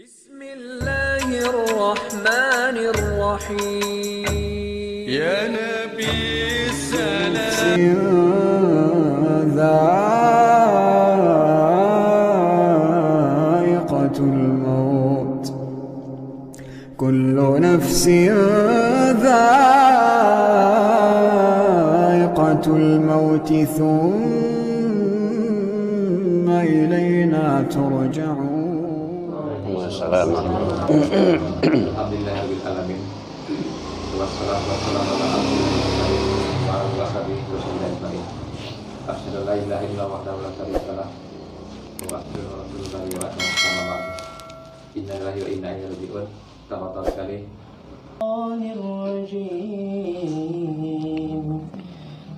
Bismillahirrahmanirrahim. Ya Nabi salam. Dha'iqatul maut. Kullu nafsin dha'iqatul maut. Thumma ilayna turja'un. Alhamdulillahirabbil alamin. Wassalatu wassalamu ala rasulillah wa ala alihi wasallam. Asyhadu an la ilaha illallah wahdahu la syarika lah wa asyhadu anna rasulullah wa sallam. Inna lillahi wa inna ilaihi raji'un. Tawakal sekali.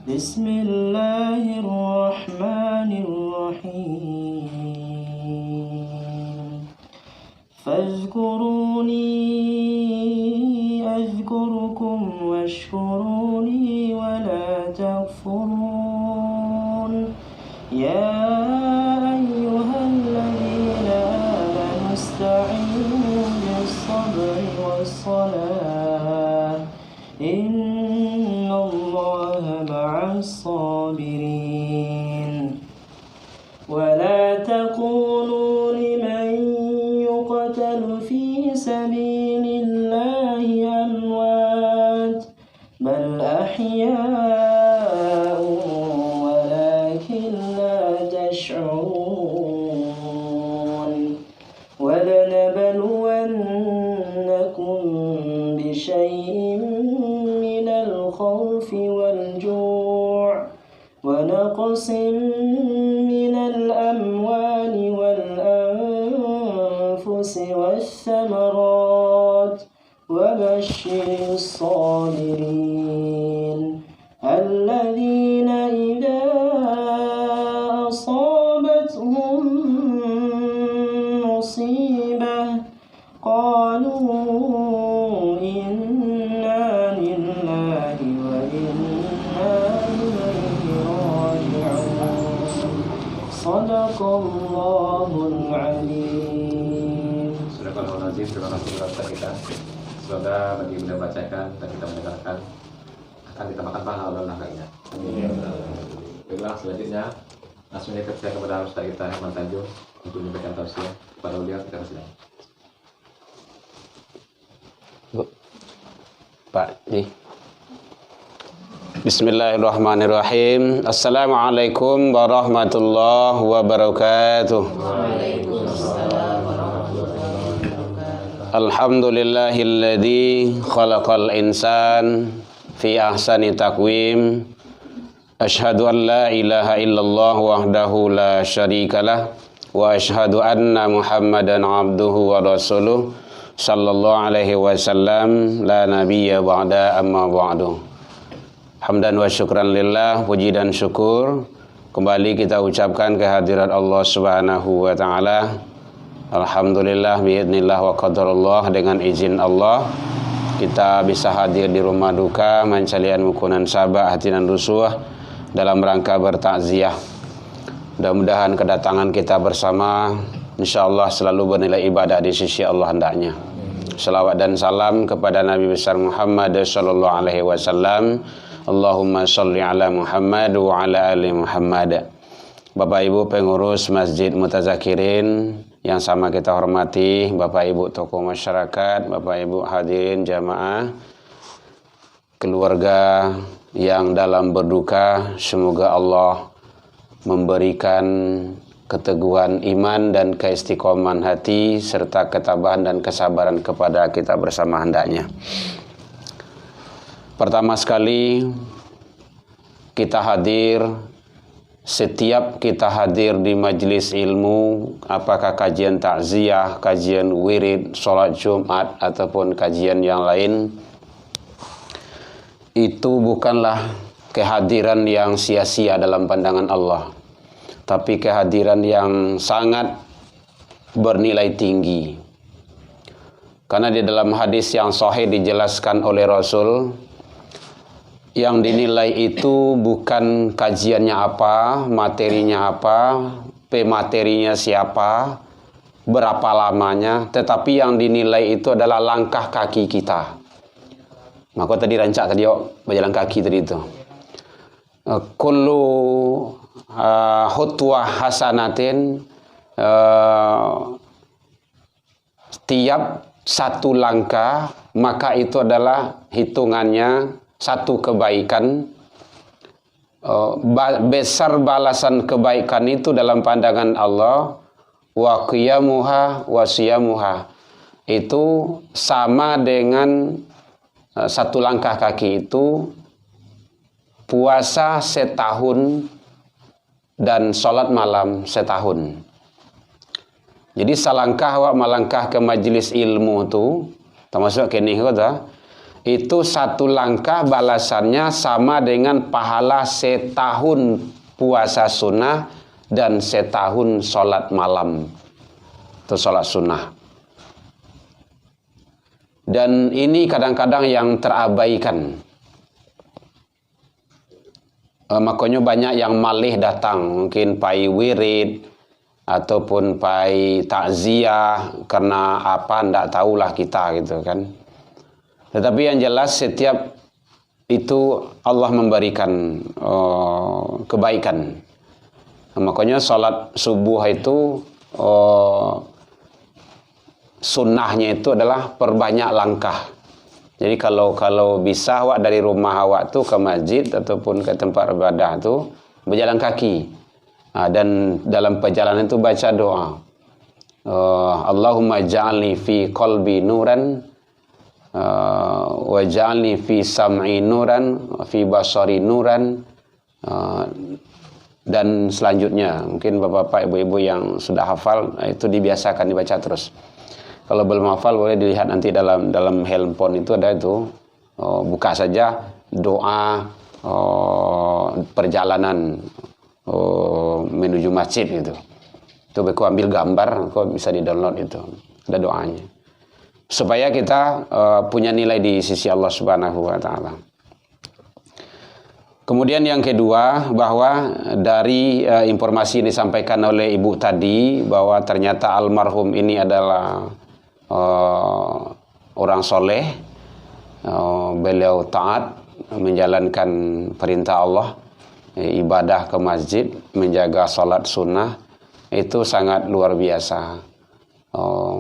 Bismillahirrahmanirrahim. Fazkuruni azkurukum washkuruni wa la takfurun. Ya ayyuhalladzina amanu ista'inu bis-sabri was-salah. Innallaha ma'as-sabirin. Wa la takunu liman yuqtalu fi sabilillahi amwat bal ahya'un walakin la tash'urun. وَلَنَبْلُوَنَّكُمْ بِشَيْءٍ مِّنَ الْخَوْفِ وَالْجُوعِ وَنَقْصٍ مِّنَ الْأَمْوَالِ وَالْأَنفُسِ وَالثَّمَرَاتِ وَبَشِّرِ الصَّابِرِينَ الَّذِينَ إِذَا أَصَابَتْهُم مُّصِيبَةٌ قالوا إنا لله وإنا إليه راجعون. صدق الله العليم. Astagfirullahaladzim. Terima kasih kepada kita. Semoga bagi yang bacakan dan kita mendengarkan akan kita makan pahala dan nafkahnya. Baiklah, selanjutnya langsung saya kepada Ustaz kita Ahmad Tanjung untuk memberikan tausiah kepada beliau. Kita persilakan. Pak Ji. Bismillahirrahmanirrahim. Assalamualaikum warahmatullahi wabarakatuh. Alhamdulillahilladzi khalaqal insan fi ahsani taqwim. Asyhadu an la ilaha illallah wahdahu la syarikalah wa asyhadu anna Muhammadan abduhu wa rasuluh sallallahu alaihi wasallam la nabiyya ba'da amma ba'du. Hamdan wa syukran lillah, puji dan syukur kembali kita ucapkan kehadirat Allah Subhanahu wa taala. Alhamdulillah biidznillah wa qadarullah, dengan izin Allah kita bisa hadir di rumah duka mancalian mukunan sabak hatinan rusuh dalam rangka bertakziah. Mudah-mudahan kedatangan kita bersama insyaallah selalu bernilai ibadah di sisi Allah hendaknya. Salawat dan salam kepada Nabi besar Muhammad sallallahu alaihi wasallam. Allahumma sholli ala Muhammad wa ala ali Muhammad. Bapak Ibu pengurus Masjid Mutazakirin yang sama kita hormati, Bapak Ibu tokoh masyarakat, Bapak Ibu hadirin jamaah, keluarga yang dalam berduka, semoga Allah memberikan keteguhan iman dan keistiqomahan hati serta ketabahan dan kesabaran kepada kita bersama hendaknya. Pertama sekali setiap kita hadir di majelis ilmu, apakah kajian takziah, kajian wirid, sholat Jumat ataupun kajian yang lain, itu bukanlah kehadiran yang sia-sia dalam pandangan Allah, tapi kehadiran yang sangat bernilai tinggi. Karena di dalam hadis yang sahih dijelaskan oleh Rasul, yang dinilai itu bukan kajiannya apa, materinya apa, pematerinya siapa, berapa lamanya, tetapi yang dinilai itu adalah langkah kaki kita. Maka tadi rancak tadi berjalan kaki tadi itu. Kullu khutwah hasanatin, tiap satu langkah maka itu adalah hitungannya satu kebaikan. Besar balasan kebaikan itu dalam pandangan Allah, wa qiyamuha wa siyamuha, itu sama dengan satu langkah kaki itu puasa setahun dan sholat malam setahun. Jadi salangkah awak melangkah ke majelis ilmu tu, termasuk kini kata, itu satu langkah balasannya sama dengan pahala setahun puasa sunnah dan setahun sholat malam atau sholat sunnah. Dan ini kadang-kadang yang terabaikan. Makanya banyak yang malih datang, mungkin pai wirid ataupun pai takziah karena apa ndak tahulah kita gitu kan. Tetapi yang jelas setiap itu Allah memberikan kebaikan. Makanya sholat subuh itu sunnahnya itu adalah perbanyak langkah. Jadi kalau bisa awak dari rumah awak tu ke masjid ataupun ke tempat ibadah tu berjalan kaki. Dan dalam perjalanan itu baca doa. Allahumma ja'alni fi qalbi nuran wa ja'alni fi sam'i nuran fi basari nuran, dan selanjutnya mungkin bapak-bapak ibu-ibu yang sudah hafal itu dibiasakan dibaca terus. Kalau belum hafal boleh dilihat nanti dalam handphone itu ada itu, buka saja doa perjalanan menuju masjid itu. Itu beku ambil gambar, kok bisa di-download itu. Ada doanya. Supaya kita punya nilai di sisi Allah Subhanahu wa taala. Kemudian yang kedua, bahwa dari informasi yang disampaikan oleh ibu tadi, bahwa ternyata almarhum ini adalah orang soleh, beliau taat menjalankan perintah Allah, ibadah ke masjid, menjaga salat sunnah, itu sangat luar biasa.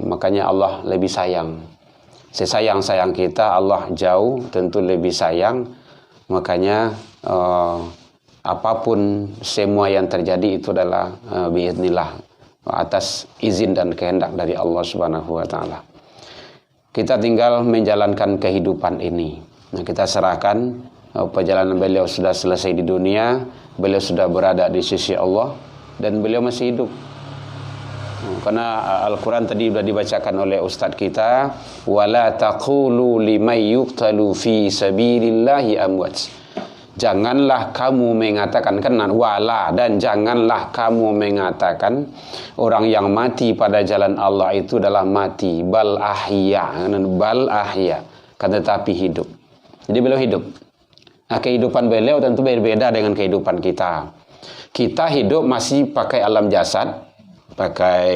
Makanya Allah lebih sayang. Sesayang-sayang kita, Allah jauh tentu lebih sayang. Makanya apapun semua yang terjadi itu adalah biiznillah, atas izin dan kehendak dari Allah Subhanahu wa taala. Kita tinggal menjalankan kehidupan ini. Nah, kita serahkan perjalanan beliau sudah selesai di dunia, beliau sudah berada di sisi Allah dan beliau masih hidup. Karena Al-Quran tadi sudah dibacakan oleh Ustadz kita, wala taqulu liman yuqtalu fi sabilillahi amwat. Janganlah kamu mengatakan, wala, dan janganlah kamu mengatakan orang yang mati pada jalan Allah itu adalah mati, bal ahya, kan tetapi hidup. Jadi beliau hidup. Nah, kehidupan beliau tentu berbeda dengan kehidupan kita. Kita hidup masih pakai alam jasad, pakai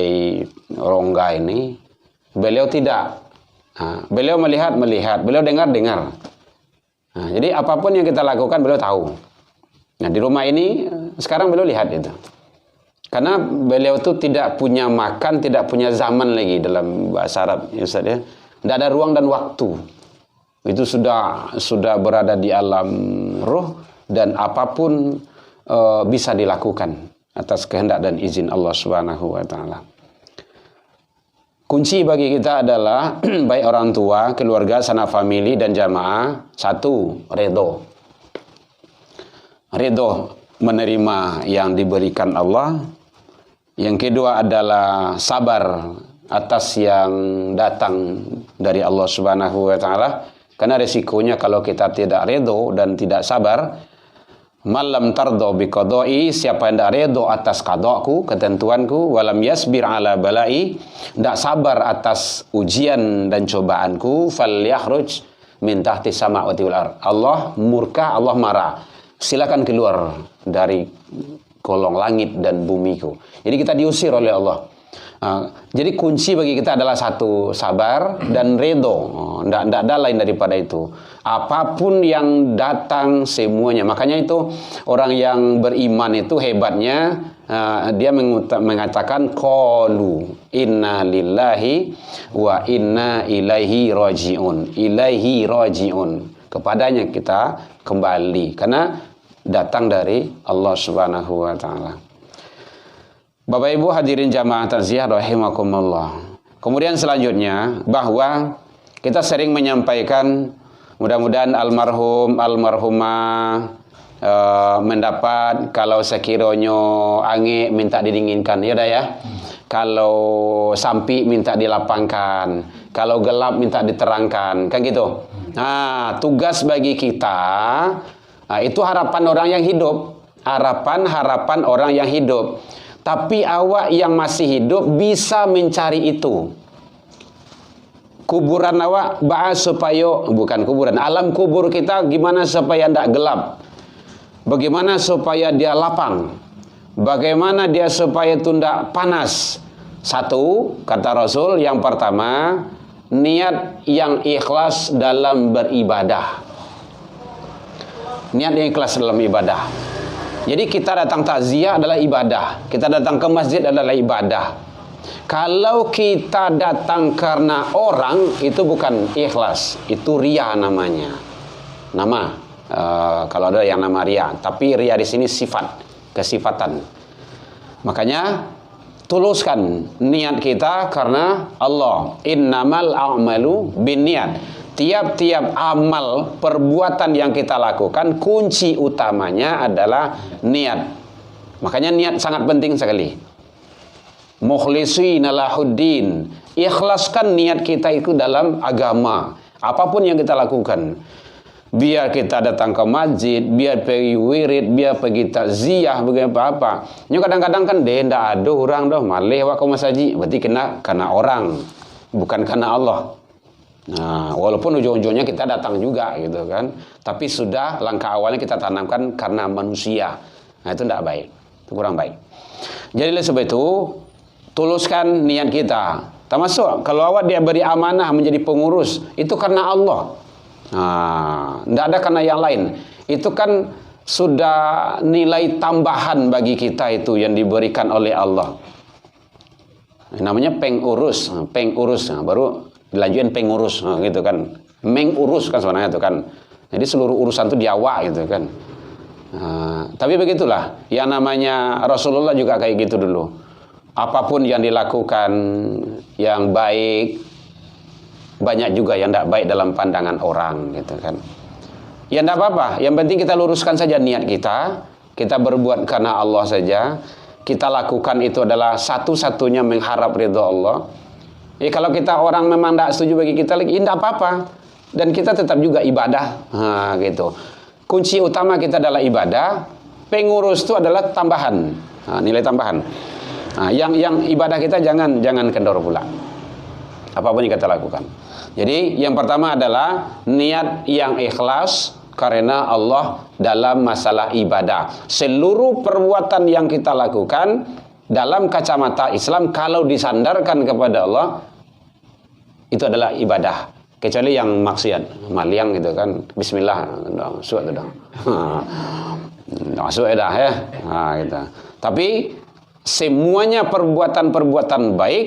rongga ini. Beliau tidak. Nah, beliau melihat, beliau dengar. Nah, jadi apapun yang kita lakukan beliau tahu. Nah, di rumah ini sekarang beliau lihat itu. Karena beliau itu tidak punya makan, tidak punya zaman lagi dalam bahasa Arab, ya Ustaz ya. Tidak ada ruang dan waktu. Itu sudah berada di alam ruh, dan apapun bisa dilakukan atas kehendak dan izin Allah Subhanahu wa taala. Kunci bagi kita adalah baik orang tua, keluarga, sanak famili dan jamaah, satu, ridho. Ridho menerima yang diberikan Allah. Yang kedua adalah sabar atas yang datang dari Allah Subhanahu wa taala. Karena resikonya kalau kita tidak ridho dan tidak sabar, malam tardo biqadai, siapa yang tidak ridho atas qadaku, ketentuanku, walam yasbir ala balai, tidak sabar atas ujian dan cobaanku, falyakhruj min tahti samawati wal ard. Allah murka, Allah marah. Silakan keluar dari kolong langit dan bumiku. Jadi kita diusir oleh Allah. Jadi kunci bagi kita adalah satu, sabar dan ridho. Tidak ada lain daripada itu. Apapun yang datang semuanya. Makanya itu orang yang beriman itu hebatnya, dia mengatakan qalu inna lillahi wa inna ilaihi rajiun. Ilaihi rajiun. Kepadanya kita kembali karena datang dari Allah Subhanahu wa taala. Bapak Ibu hadirin jamaah takziah rahimakumullah. Kemudian selanjutnya bahwa kita sering menyampaikan mudah-mudahan almarhum almarhumah mendapat kalau sekiranya angin minta didinginkan ya dah ya. Kalau sampi minta dilapangkan, kalau gelap minta diterangkan, kan gitu. Nah, tugas bagi kita itu harapan orang yang hidup, harapan orang yang hidup. Tapi awak yang masih hidup bisa mencari itu. Kuburan awak supaya bukan kuburan, alam kubur kita gimana supaya tidak gelap. Bagaimana supaya dia lapang. Bagaimana dia supaya tidak panas. Satu, kata Rasul, yang pertama, niat yang ikhlas dalam beribadah. Niat yang ikhlas dalam ibadah. Jadi kita datang takziah adalah ibadah. Kita datang ke masjid adalah ibadah. Kalau kita datang karena orang, itu bukan ikhlas. Itu riya namanya. Nama. Kalau ada yang nama riya. Tapi riya di sini sifat. Kesifatan. Makanya tuluskan niat kita karena Allah. Innamal a'malu binniyat. Tiap-tiap amal perbuatan yang kita lakukan kunci utamanya adalah niat. Makanya niat sangat penting sekali. Mukhlishina lahuddin. Ikhlaskan niat kita itu dalam agama. Apapun yang kita lakukan. Biar kita datang ke masjid, biar pergi wirid, biar pergi takziah, begitu apa. Ini kadang-kadang kan tidak ada orang dah malih wa ke masjid. Berarti kena orang, bukan karena Allah. Nah, walaupun ujung-ujungnya kita datang juga gitu kan. Tapi sudah langkah awalnya kita tanamkan karena manusia. Nah, itu tidak baik. Itu kurang baik. Jadi oleh sebab itu tuluskan niat kita. Termasuk kalau awak dia beri amanah menjadi pengurus, itu karena Allah. Nah, tidak ada karena yang lain. Itu kan sudah nilai tambahan bagi kita itu yang diberikan oleh Allah. Namanya pengurus. Nah, baru dilanjutin pengurus, gitu kan. Mengurus kan sebenarnya itu kan. Jadi seluruh urusan itu di awak gitu kan. Tapi begitulah. Yang namanya Rasulullah juga kayak gitu dulu. Apapun yang dilakukan yang baik, banyak juga yang tidak baik dalam pandangan orang gitu kan. Ya tidak apa-apa. Yang penting kita luruskan saja niat kita. Kita berbuat karena Allah saja. Kita lakukan itu adalah satu-satunya mengharap ridha Allah. Kalau kita orang memang tidak setuju bagi kita lagi, tidak apa-apa. Dan kita tetap juga ibadah. Gitu. Kunci utama kita adalah ibadah. Pengurus itu adalah tambahan, nilai tambahan. Yang ibadah kita jangan kendor pula. Apapun yang kita lakukan. Jadi yang pertama adalah niat yang ikhlas karena Allah dalam masalah ibadah. Seluruh perbuatan yang kita lakukan dalam kacamata Islam kalau disandarkan kepada Allah itu adalah ibadah, kecuali yang maksiat, maliang gitu kan. Bismillah, suat dah. Masuk dah ya. Gitu. Tapi semuanya perbuatan-perbuatan baik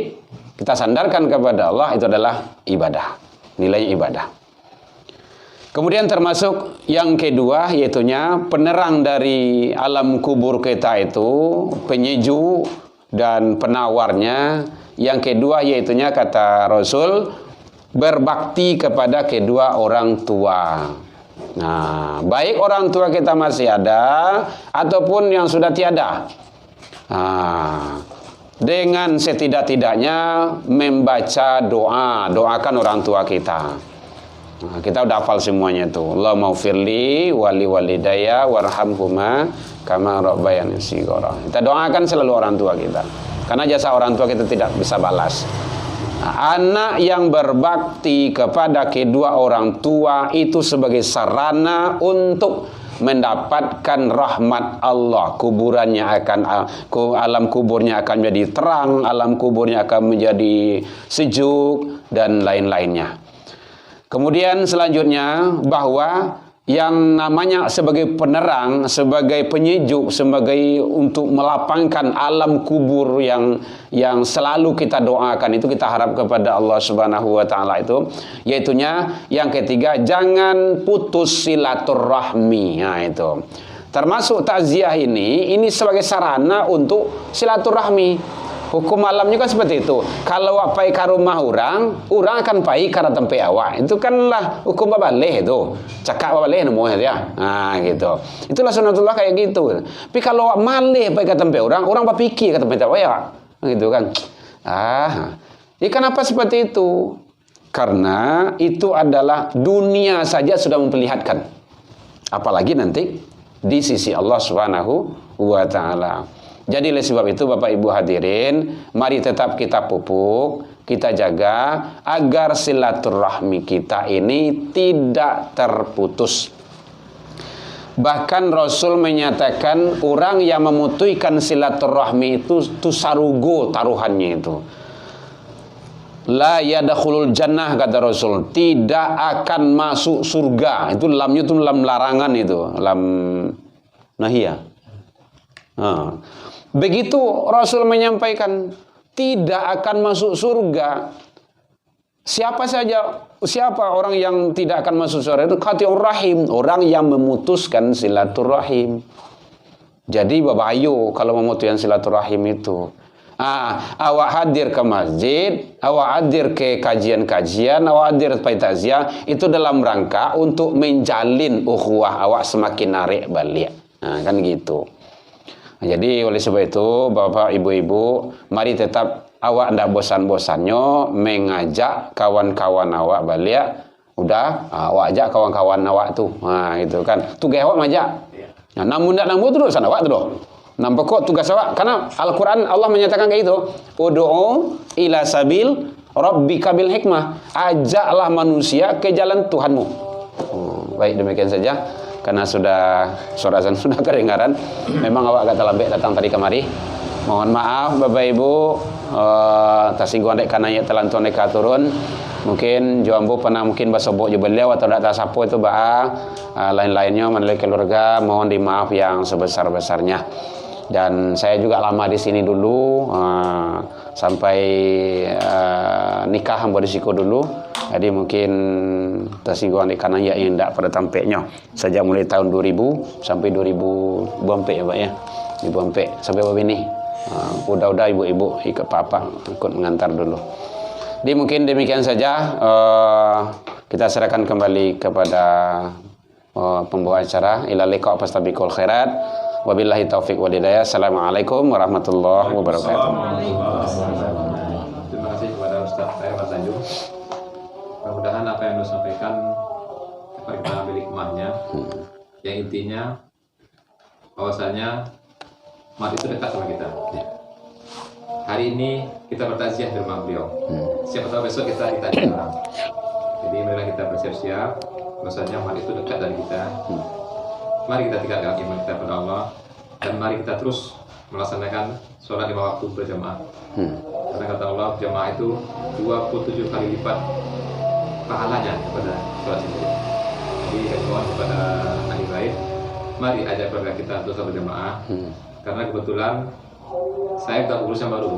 kita sandarkan kepada Allah itu adalah ibadah. Nilainya ibadah. Kemudian termasuk yang kedua yaitunya penerang dari alam kubur kita itu, penyejuk dan penawarnya. Yang kedua yaitunya kata Rasul berbakti kepada kedua orang tua. Nah, baik orang tua kita masih ada ataupun yang sudah tiada. Dengan setidak-tidaknya membaca doakan orang tua kita. Kita udah hafal semuanya itu. Allahumma ufirli wali walidayya warhamhuma kama rabbayani shighara. Kita doakan selalu orang tua kita. Karena jasa orang tua kita tidak bisa balas. Anak yang berbakti kepada kedua orang tua itu sebagai sarana untuk mendapatkan rahmat Allah. Kuburannya akan alam kuburnya akan menjadi terang, alam kuburnya akan menjadi sejuk dan lain-lainnya. Kemudian selanjutnya bahwa yang namanya sebagai penerang, sebagai penyejuk, sebagai untuk melapangkan alam kubur yang selalu kita doakan itu, kita harap kepada Allah Subhanahu wa taala itu, yaitunya yang ketiga, jangan putus silaturahmi. Nah, itu. Termasuk takziah ini sebagai sarana untuk silaturahmi. Hukum alamnya kan seperti itu. Kalau awak pai ke rumah orang akan pai ke tempat awak. Itu kanlah hukum babaleh itu. Cakap babaleh nemu ya. Nah, gitu. Itulah sunatullah kayak gitu. Tapi kalau awak malih pai ke tempat orang berpikir ke tempat awak ya. Gitu kan. Kenapa seperti itu? Karena itu adalah dunia saja sudah memperlihatkan. Apalagi nanti di sisi Allah Subhanahu wa taala. Jadi oleh sebab itu Bapak Ibu hadirin, mari tetap kita pupuk, kita jaga agar silaturahmi kita ini tidak terputus. Bahkan Rasul menyatakan orang yang memutuskan silaturahmi itu sarugo taruhannya itu. La yadkhulul jannah, kata Rasul, tidak akan masuk surga. Itu lamnya itu lam larangan itu, lam nahiyah. Begitu Rasul menyampaikan tidak akan masuk surga. Siapa orang yang tidak akan masuk surga itu? Qati'ur rahim, orang yang memutuskan silaturahim. Jadi babayo kalau memutuskan silaturahim itu. Awak hadir ke masjid, awak hadir ke kajian-kajian, awak hadir ke takziah itu dalam rangka untuk menjalin ukhuwah awak semakin narik balik. Kan gitu. Jadi oleh sebab itu Bapak Ibu-ibu, mari tetap awak ndak bosan-bosannya mengajak kawan-kawan awak balik. Awak ajak kawan-kawan awak tuh. Gitu kan. Tugas awak ngajak. Namun ndak namun terus awak tu. Nampak kok tugas awak, karena Al-Qur'an Allah menyatakan kayak itu. Ud'u ila sabil rabbika bil hikmah. Ajaklah manusia ke jalan Tuhanmu. Baik, demikian saja. Karena suara azan sudah kedengaran. Memang awak agak terlambat datang tadi kemari. Mohon maaf Bapak Ibu, tasingguan dek kana ya telanton dek turun. Mungkin Joambo pernah mungkin basobok je beliau atau tak sapo itu lain-lainnya menilai keluarga, mohon dimaaf yang sebesar-besarnya. Dan saya juga lama di sini dulu sampai nikah hamba di siku dulu. Jadi mungkin tersinggungan di kanan ya yang tidak pada tampaknya sejak mulai tahun 2000 sampai 2000 ya Pak ya, ibu sampai bapak ini udah ibu-ibu ikut papa ikut mengantar dulu. Jadi mungkin demikian saja, kita serahkan kembali kepada pembawa acara. Ila liqa fastabiqul khairat. Wabillahi taufik wal hidayah. Assalamualaikum warahmatullahi wabarakatuh. Terima kasih kepada Ustaz Mas Tanjung. Mudah-mudahan apa yang disampaikan dapat kita ambil hikmahnya. Yang intinya bahwasanya mati itu dekat sama kita. Hari ini kita bertakziah di rumah beliau. Siapa tahu besok kita ditanya orang. Jadi marilah kita bersiap-siap bahwasanya mati itu dekat dari kita. Mari kita tinggalkan iman kita kepada Allah dan mari kita terus melaksanakan sholat 5 waktu berjamaah. Karena kata Allah, jamaah itu 27 kali lipat pahalanya kepada sholat sendiri. Jadi mohon kepada ahli bait, mari ajak keluarga kita untuk sholat berjamaah. Karena kebetulan saya tak urus yang baru.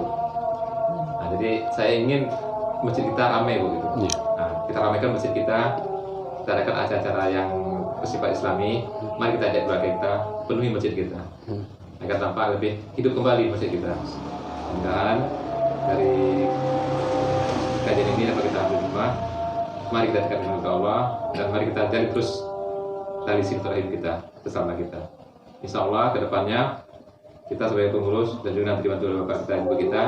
Jadi saya ingin masjid kita ramai begitu. Kita ramaikan masjid kita adakan acara-acara yang bersifat Islami. Mari kita ajak keluarga kita penuhi masjid kita agar tampak lebih hidup kembali masjid kita. Mudah-mudahan dari kajian ini dapat kita ambil hikmah. Mari kita dekat dengan Allah dan mari kita jalin terus tali silaturahim kita bersama kita. Insya Allah kedepannya kita sebagai pengurus dan juga nanti dibantu oleh Bapak kita ibu kita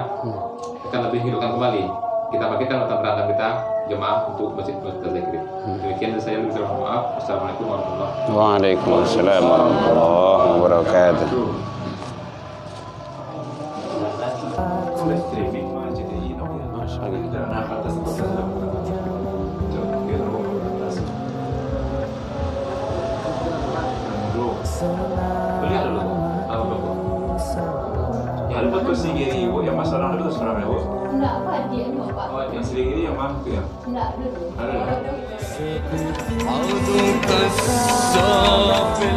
akan lebih hidupkan kembali. Kita pakaikan latar kita jemaah untuk masjid Tazakir. Demikian dari saya, lebih kurang maaf. Assalamualaikum warahmatullahi wabarakatuh. Waalaikumsalam warahmatullahi wabarakatuh. Beli dulu. Tahu dulu. Yang dapat kursi kiri ibu, yang masalah dulu sekarang ya bu? Enggak, Pak, dia ini Pak. Oh, yang sebelah kiri yang mana tuh ya? Enggak, dulu. Ada. عودك الصافي